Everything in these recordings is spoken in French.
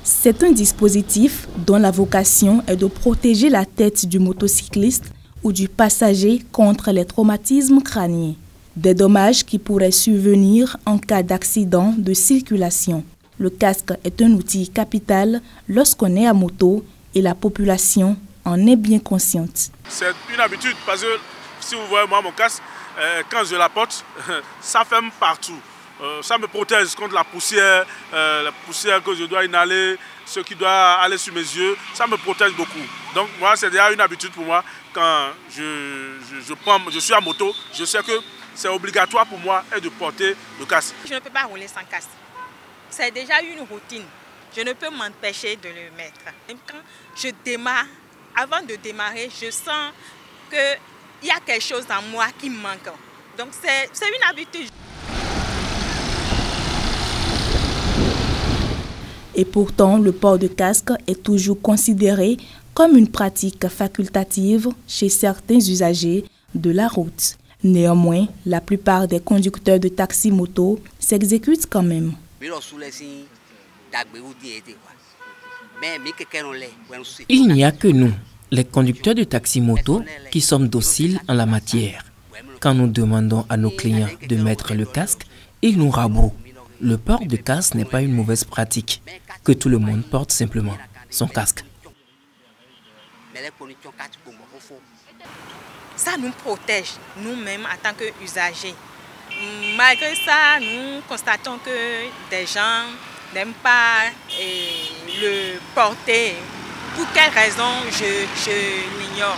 C'est un dispositif dont la vocation est de protéger la tête du motocycliste ou du passager contre les traumatismes crâniens, des dommages qui pourraient survenir en cas d'accident de circulation. Le casque est un outil capital lorsqu'on est à moto et la population en est bien consciente. C'est une habitude parce que si vous voyez moi mon casque, quand je la porte, ça ferme partout. Ça me protège contre la poussière que je dois inhaler, ce qui doit aller sur mes yeux, ça me protège beaucoup. Donc moi c'est déjà une habitude pour moi, quand je suis à moto, je sais que c'est obligatoire pour moi de porter le casque. Je ne peux pas rouler sans casque. C'est déjà une routine. Je ne peux m'empêcher de le mettre. Même quand je démarre, avant de démarrer, je sens qu'il y a quelque chose en moi qui me manque. Donc c'est une habitude. Et pourtant, le port de casque est toujours considéré comme une pratique facultative chez certains usagers de la route. Néanmoins, la plupart des conducteurs de taxi-moto s'exécutent quand même. Il n'y a que nous, les conducteurs de taxi-moto, qui sommes dociles en la matière. Quand nous demandons à nos clients de mettre le casque, ils nous rabrouent. Le port de casque n'est pas une mauvaise pratique, que tout le monde porte simplement son casque. Ça nous protège, nous-mêmes en tant qu'usagers. Malgré ça, nous constatons que des gens n'aiment pas le porter. Pour quelles raisons, je l'ignore.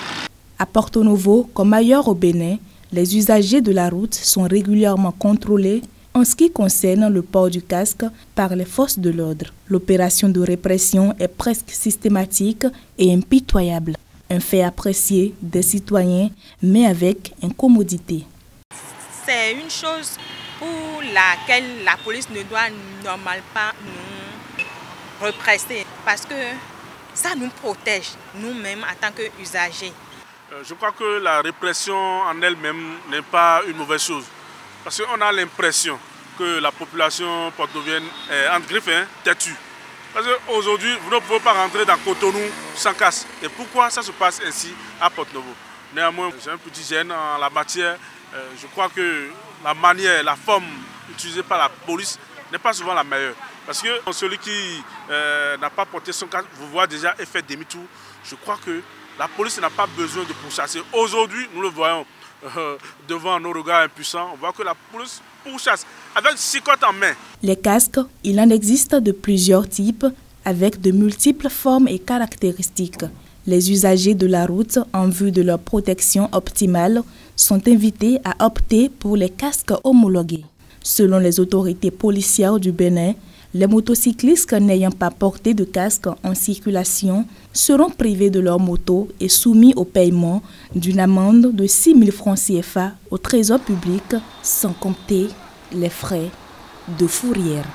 À Porto Novo, comme ailleurs au Bénin, les usagers de la route sont régulièrement contrôlés en ce qui concerne le port du casque par les forces de l'ordre. L'opération de répression est presque systématique et impitoyable. Un fait apprécié des citoyens, mais avec incommodité. C'est une chose pour laquelle la police ne doit normalement pas nous répresser, parce que ça nous protège, nous-mêmes en tant qu'usagers. Je crois que la répression en elle-même n'est pas une mauvaise chose. Parce qu'on a l'impression que la population porto-novienne est entre griffes, têtue. Parce qu'aujourd'hui, vous ne pouvez pas rentrer dans Cotonou sans casque. Et pourquoi ça se passe ainsi à Porto Novo? Néanmoins, j'ai un petit gêne en la matière. Je crois que la manière, la forme utilisée par la police n'est pas souvent la meilleure. Parce que celui qui n'a pas porté son casque, vous voyez déjà, est fait demi-tour. Je crois que la police n'a pas besoin de pourchasser. Aujourd'hui, nous le voyons devant nos regards impuissants, on voit que la police pourchasse avec 6 côtes en main. Les casques, il en existe de plusieurs types avec de multiples formes et caractéristiques. Les usagers de la route, en vue de leur protection optimale, sont invités à opter pour les casques homologués. Selon les autorités policières du Bénin, les motocyclistes n'ayant pas porté de casque en circulation seront privés de leur moto et soumis au paiement d'une amende de 6 000 francs CFA au trésor public, sans compter les frais de fourrière.